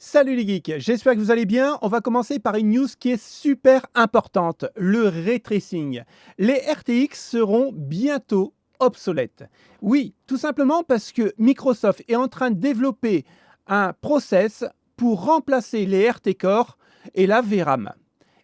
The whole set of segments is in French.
Salut les geeks, j'espère que vous allez bien. On va commencer par une news qui est super importante, le ray tracing. Les RTX seront bientôt obsolètes. Oui, tout simplement parce que Microsoft est en train de développer un process pour remplacer les RT Core et la VRAM.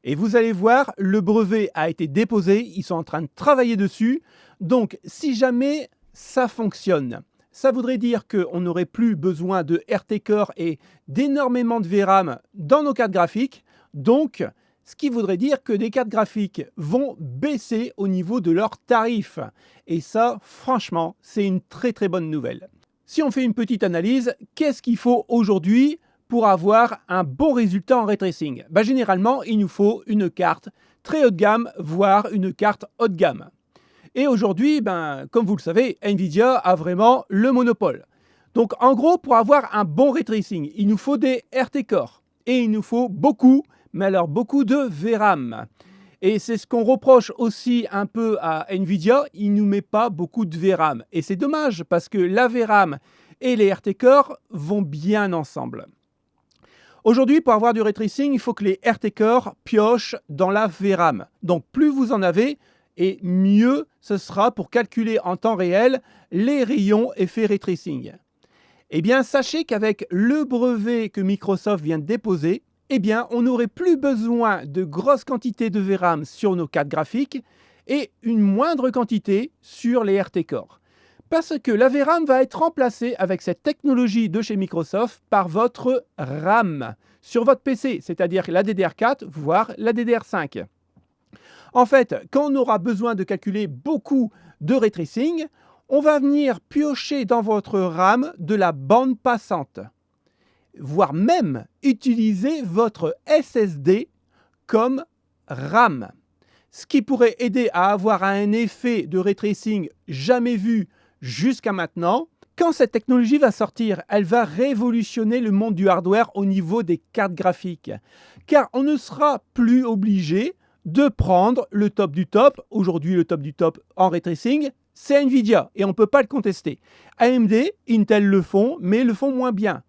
Et vous allez voir, le brevet a été déposé, ils sont en train de travailler dessus. Donc, si jamais ça fonctionne, ça voudrait dire qu'on n'aurait plus besoin de RT Core et d'énormément de VRAM dans nos cartes graphiques. Donc, ce qui voudrait dire que des cartes graphiques vont baisser au niveau de leurs tarifs. Et ça, franchement, c'est une très très bonne nouvelle. Si on fait une petite analyse, qu'est-ce qu'il faut aujourd'hui pour avoir un bon résultat en ray tracing? Généralement, il nous faut une carte très haut de gamme, voire une carte haut de gamme. Et aujourd'hui, comme vous le savez, Nvidia a vraiment le monopole. Donc en gros, pour avoir un bon ray tracing, il nous faut des RT Core. Et il nous faut beaucoup, mais alors beaucoup de VRAM. Et c'est ce qu'on reproche aussi un peu à Nvidia, il ne nous met pas beaucoup de VRAM. Et c'est dommage parce que la VRAM et les RT Core vont bien ensemble. Aujourd'hui, pour avoir du ray tracing, il faut que les RT Core piochent dans la VRAM. Donc plus vous en avez, et mieux ce sera pour calculer en temps réel les rayons effet ray tracing. Eh bien, sachez qu'avec le brevet que Microsoft vient de déposer, on n'aurait plus besoin de grosses quantités de VRAM sur nos cartes graphiques et une moindre quantité sur les RT Core. Parce que la VRAM va être remplacée avec cette technologie de chez Microsoft par votre RAM sur votre PC, c'est-à-dire la DDR4, voire la DDR5. En fait, quand on aura besoin de calculer beaucoup de ray tracing, on va venir piocher dans votre RAM de la bande passante, voire même utiliser votre SSD comme RAM. Ce qui pourrait aider à avoir un effet de ray tracing jamais vu jusqu'à maintenant. Quand cette technologie va sortir, elle va révolutionner le monde du hardware au niveau des cartes graphiques. Car on ne sera plus obligé de prendre le top du top. Aujourd'hui, le top du top en ray tracing, c'est Nvidia et on ne peut pas le contester. AMD, Intel le font, mais le font moins bien.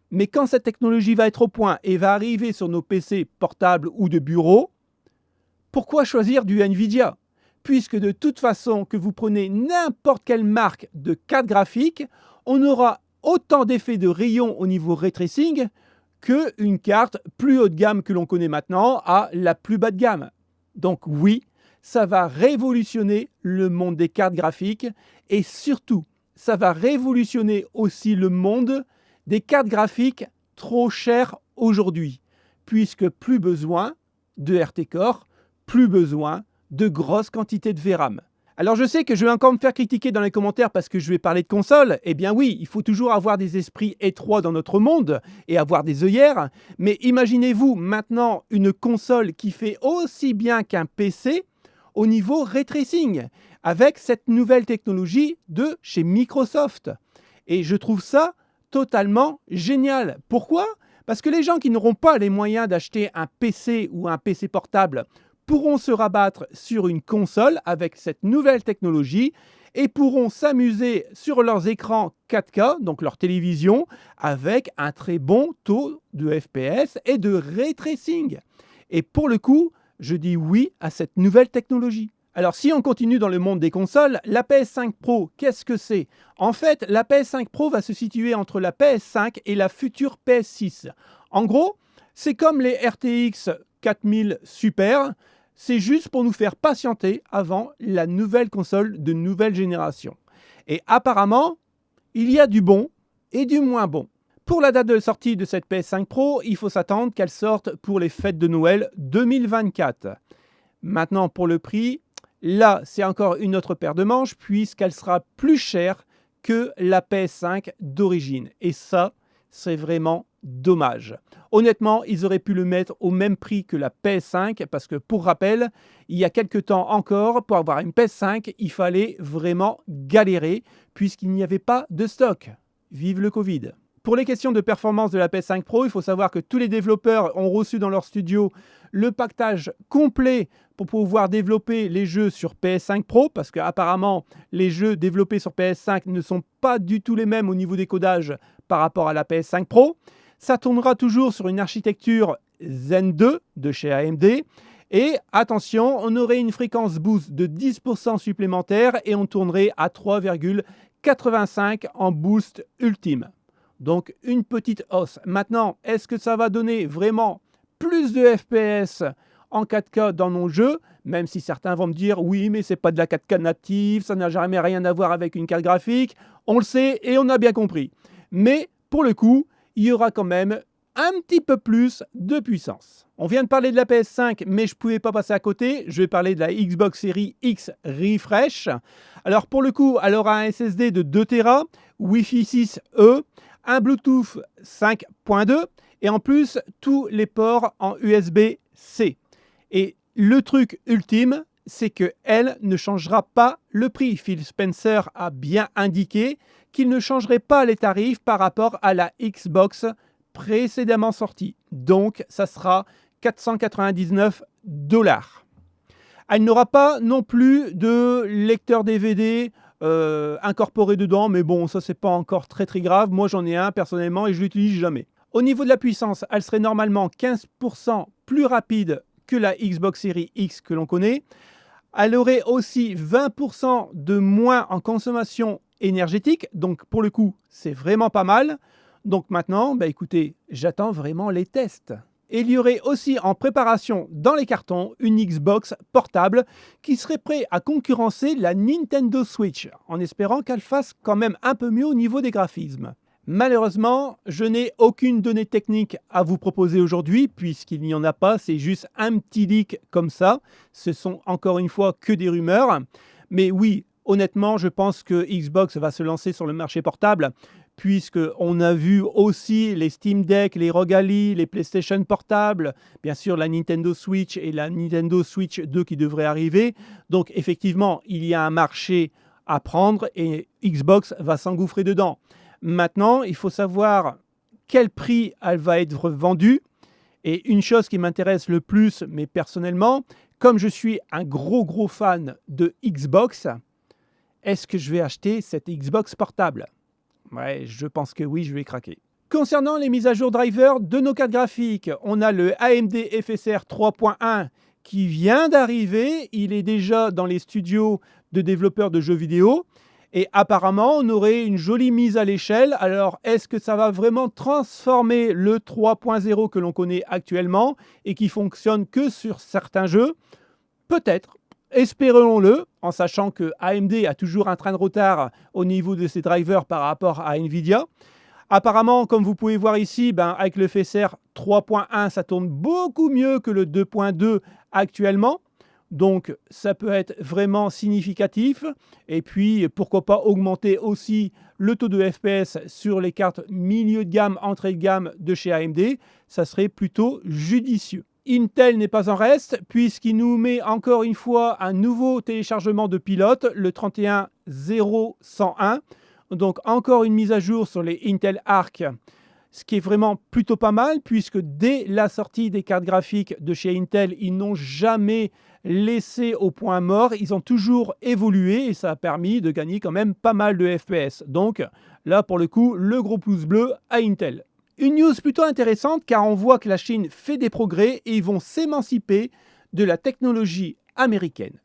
Mais quand cette technologie va être au point et va arriver sur nos PC portables ou de bureau, pourquoi choisir du Nvidia? Puisque de toute façon, que vous prenez n'importe quelle marque de carte graphique, on aura autant d'effets de rayons au niveau ray tracing qu'une carte plus haut de gamme que l'on connaît maintenant à la plus bas de gamme. Donc oui, ça va révolutionner le monde des cartes graphiques et surtout, ça va révolutionner aussi le monde des cartes graphiques trop chères aujourd'hui, puisque plus besoin de RT Core, plus besoin de grosses quantités de VRAM. Alors je sais que je vais encore me faire critiquer dans les commentaires parce que je vais parler de console. Eh bien oui, il faut toujours avoir des esprits étroits dans notre monde et avoir des œillères. Mais imaginez-vous maintenant une console qui fait aussi bien qu'un PC au niveau ray tracing avec cette nouvelle technologie de chez Microsoft. Et je trouve ça totalement génial. Pourquoi? Parce que les gens qui n'auront pas les moyens d'acheter un PC ou un PC portable pourront se rabattre sur une console avec cette nouvelle technologie et pourront s'amuser sur leurs écrans 4K, donc leur télévision, avec un très bon taux de FPS et de ray tracing. Et pour le coup, je dis oui à cette nouvelle technologie. Alors si on continue dans le monde des consoles, la PS5 Pro, qu'est-ce que c'est? En fait, la PS5 Pro va se situer entre la PS5 et la future PS6. En gros, c'est comme les RTX 4000 Super, c'est juste pour nous faire patienter avant la nouvelle console de nouvelle génération. Et apparemment, il y a du bon et du moins bon. Pour la date de sortie de cette PS5 Pro, il faut s'attendre qu'elle sorte pour les fêtes de Noël 2024. Maintenant, pour le prix, là, c'est encore une autre paire de manches puisqu'elle sera plus chère que la PS5 d'origine. Et ça, c'est vraiment dommage. Honnêtement, ils auraient pu le mettre au même prix que la PS5 parce que, pour rappel, il y a quelques temps encore, pour avoir une PS5, il fallait vraiment galérer puisqu'il n'y avait pas de stock. Vive le Covid! Pour les questions de performance de la PS5 Pro, il faut savoir que tous les développeurs ont reçu dans leur studio le package complet pour pouvoir développer les jeux sur PS5 Pro, parce qu'apparemment, les jeux développés sur PS5 ne sont pas du tout les mêmes au niveau des codages par rapport à la PS5 Pro. Ça tournera toujours sur une architecture Zen 2 de chez AMD. Et attention, on aurait une fréquence boost de 10% supplémentaire et on tournerait à 3,85 en boost ultime. Donc une petite hausse. Maintenant, est-ce que ça va donner vraiment plus de FPS en 4K dans nos jeux? Même si certains vont me dire oui, mais c'est pas de la 4K native, ça n'a jamais rien à voir avec une carte graphique. On le sait et on a bien compris. Mais pour le coup, il y aura quand même un petit peu plus de puissance. On vient de parler de la PS5, mais je ne pouvais pas passer à côté. Je vais parler de la Xbox Series X Refresh. Alors pour le coup, elle aura un SSD de 2 Tera, Wi-Fi 6E, un Bluetooth 5.2 et en plus tous les ports en USB-C. Et le truc ultime, c'est qu'elle ne changera pas le prix. Phil Spencer a bien indiqué qu'il ne changerait pas les tarifs par rapport à la Xbox précédemment sortie. Donc, ça sera 499 $. Elle n'aura pas non plus de lecteur DVD incorporé dedans, mais bon, ça c'est pas encore très grave. Moi j'en ai un personnellement et je l'utilise jamais. Au niveau de la puissance, elle serait normalement 15% plus rapide que la Xbox Series X que l'on connaît. Elle aurait aussi 20% de moins en consommation énergétique, donc pour le coup, c'est vraiment pas mal. Donc maintenant, écoutez, j'attends vraiment les tests. Et il y aurait aussi en préparation dans les cartons une Xbox portable qui serait prête à concurrencer la Nintendo Switch, en espérant qu'elle fasse quand même un peu mieux au niveau des graphismes. Malheureusement, je n'ai aucune donnée technique à vous proposer aujourd'hui, puisqu'il n'y en a pas, c'est juste un petit leak comme ça. Ce sont encore une fois que des rumeurs. Mais oui, honnêtement, je pense que Xbox va se lancer sur le marché portable, puisqu'on a vu aussi les Steam Deck, les ROG Ally, les PlayStation portables, bien sûr la Nintendo Switch et la Nintendo Switch 2 qui devraient arriver. Donc effectivement, il y a un marché à prendre et Xbox va s'engouffrer dedans. Maintenant, il faut savoir quel prix elle va être vendue. Et une chose qui m'intéresse le plus, mais personnellement, comme je suis un gros fan de Xbox, est-ce que je vais acheter cette Xbox portable? Ouais, je pense que oui, je vais craquer. Concernant les mises à jour driver de nos cartes graphiques, on a le AMD FSR 3.1 qui vient d'arriver. Il est déjà dans les studios de développeurs de jeux vidéo. Et apparemment, on aurait une jolie mise à l'échelle. Alors, est-ce que ça va vraiment transformer le 3.0 que l'on connaît actuellement et qui fonctionne que sur certains jeux? Peut-être. Espérons-le, en sachant que AMD a toujours un train de retard au niveau de ses drivers par rapport à Nvidia. Apparemment, comme vous pouvez voir ici, avec le FSR 3.1, ça tourne beaucoup mieux que le 2.2 actuellement. Donc, ça peut être vraiment significatif. Et puis, pourquoi pas augmenter aussi le taux de FPS sur les cartes milieu de gamme, entrée de gamme de chez AMD. Ça serait plutôt judicieux. Intel n'est pas en reste, puisqu'il nous met encore une fois un nouveau téléchargement de pilote, le 31001. Donc, encore une mise à jour sur les Intel Arc, ce qui est vraiment plutôt pas mal, puisque dès la sortie des cartes graphiques de chez Intel, ils n'ont jamais laissé au point mort, ils ont toujours évolué et ça a permis de gagner quand même pas mal de FPS. Donc là, pour le coup, le gros pouce bleu à Intel. Une news plutôt intéressante car on voit que la Chine fait des progrès et ils vont s'émanciper de la technologie américaine.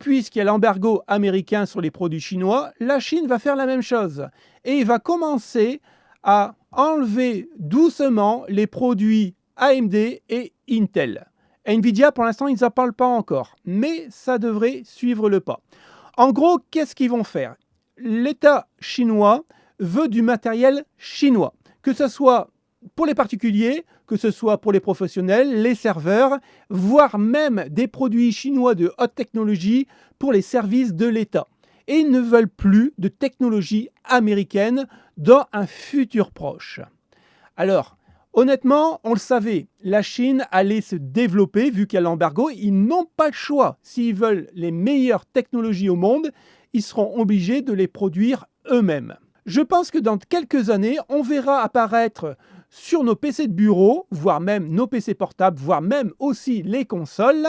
Puisqu'il y a l'embargo américain sur les produits chinois, la Chine va faire la même chose et il va commencer à enlever doucement les produits AMD et Intel. Nvidia, pour l'instant, ils n'en parlent pas encore, mais ça devrait suivre le pas. En gros, qu'est-ce qu'ils vont faire? L'État chinois veut du matériel chinois, que ce soit pour les particuliers, que ce soit pour les professionnels, les serveurs, voire même des produits chinois de haute technologie pour les services de l'État. Et ils ne veulent plus de technologie américaine dans un futur proche. Alors, honnêtement, on le savait, la Chine allait se développer vu qu'il y a l'embargo. Ils n'ont pas le choix. S'ils veulent les meilleures technologies au monde, ils seront obligés de les produire eux-mêmes. Je pense que dans quelques années, on verra apparaître sur nos PC de bureau, voire même nos PC portables, voire même aussi les consoles,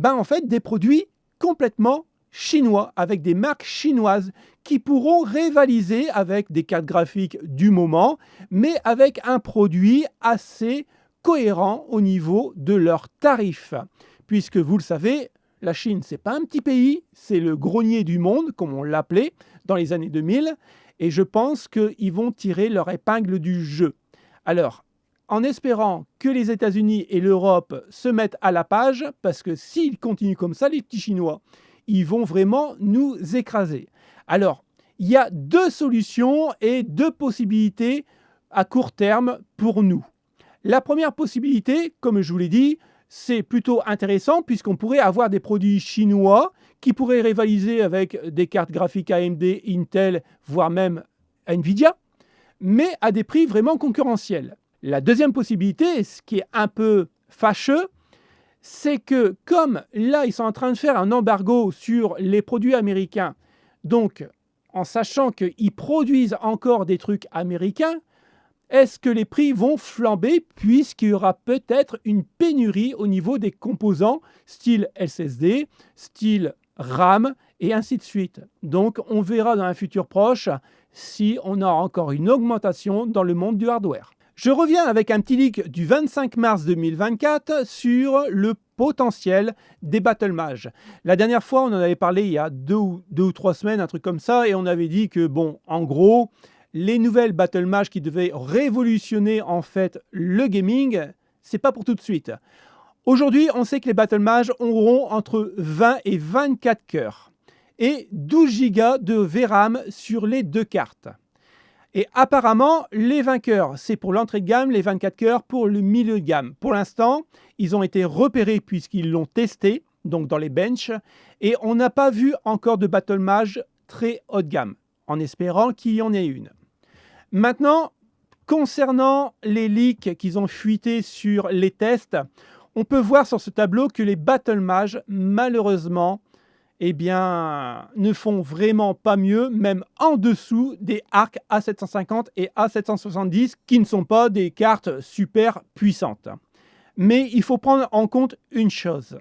en fait, des produits complètement chinois, avec des marques chinoises qui pourront rivaliser avec des cartes graphiques du moment, mais avec un produit assez cohérent au niveau de leurs tarifs. Puisque vous le savez, la Chine, c'est pas un petit pays, c'est le grenier du monde, comme on l'appelait dans les années 2000, et je pense qu'ils vont tirer leur épingle du jeu. Alors, en espérant que les États-Unis et l'Europe se mettent à la page, parce que s'ils continuent comme ça, les petits Chinois, ils vont vraiment nous écraser. Alors, il y a deux solutions et deux possibilités à court terme pour nous. La première possibilité, comme je vous l'ai dit, c'est plutôt intéressant puisqu'on pourrait avoir des produits chinois qui pourraient rivaliser avec des cartes graphiques AMD, Intel, voire même Nvidia, mais à des prix vraiment concurrentiels. La deuxième possibilité, ce qui est un peu fâcheux, c'est que comme là, ils sont en train de faire un embargo sur les produits américains, donc en sachant qu'ils produisent encore des trucs américains, est-ce que les prix vont flamber puisqu'il y aura peut-être une pénurie au niveau des composants style SSD, style RAM et ainsi de suite. Donc on verra dans un futur proche si on a encore une augmentation dans le monde du hardware. Je reviens avec un petit leak du 25 mars 2024 sur le potentiel des Battle Mage. La dernière fois, on en avait parlé il y a deux ou trois semaines, un truc comme ça, et on avait dit que, bon, en gros, les nouvelles Battle Mage qui devaient révolutionner en fait le gaming, c'est pas pour tout de suite. Aujourd'hui, on sait que les Battle Mage auront entre 20 et 24 cœurs et 12 Go de VRAM sur les deux cartes. Et apparemment, les 20 cœurs, c'est pour l'entrée de gamme, les 24 cœurs pour le milieu de gamme. Pour l'instant, ils ont été repérés puisqu'ils l'ont testé, donc dans les benches, et on n'a pas vu encore de Battle Mage très haut de gamme, en espérant qu'il y en ait une. Maintenant, concernant les leaks qu'ils ont fuités sur les tests, on peut voir sur ce tableau que les Battle Mage, malheureusement, eh bien, ne font vraiment pas mieux, même en dessous des ARC A750 et A770, qui ne sont pas des cartes super puissantes. Mais il faut prendre en compte une chose.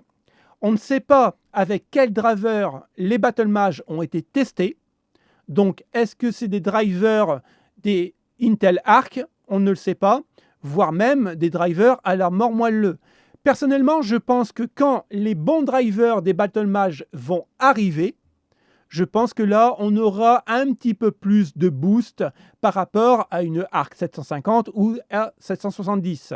On ne sait pas avec quel driver les Battle Mage ont été testés. Donc, est-ce que c'est des drivers des Intel Arc? On ne le sait pas, voire même des drivers à la mort moelleux. Personnellement, je pense que quand les bons drivers des Battle Mage vont arriver, je pense que là, on aura un petit peu plus de boost par rapport à une Arc 750 ou à 770.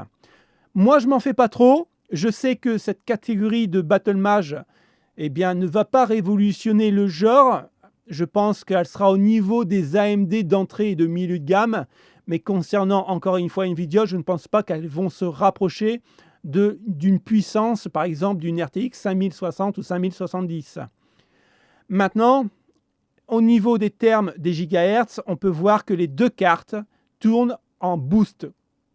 Moi, je m'en fais pas trop. Je sais que cette catégorie de Battle Mage, eh bien, ne va pas révolutionner le genre. Je pense qu'elle sera au niveau des AMD d'entrée et de milieu de gamme. Mais concernant encore une fois Nvidia, je ne pense pas qu'elles vont se rapprocher d'une puissance, par exemple, d'une RTX 5060 ou 5070. Maintenant, au niveau des termes des gigahertz, on peut voir que les deux cartes tournent en boost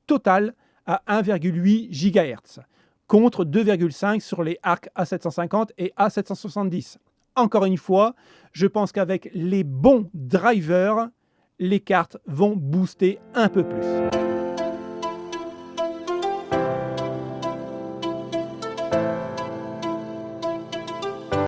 total à 1,8 GHz contre 2,5 sur les ARC A750 et A770. Encore une fois, je pense qu'avec les bons drivers, les cartes vont booster un peu plus.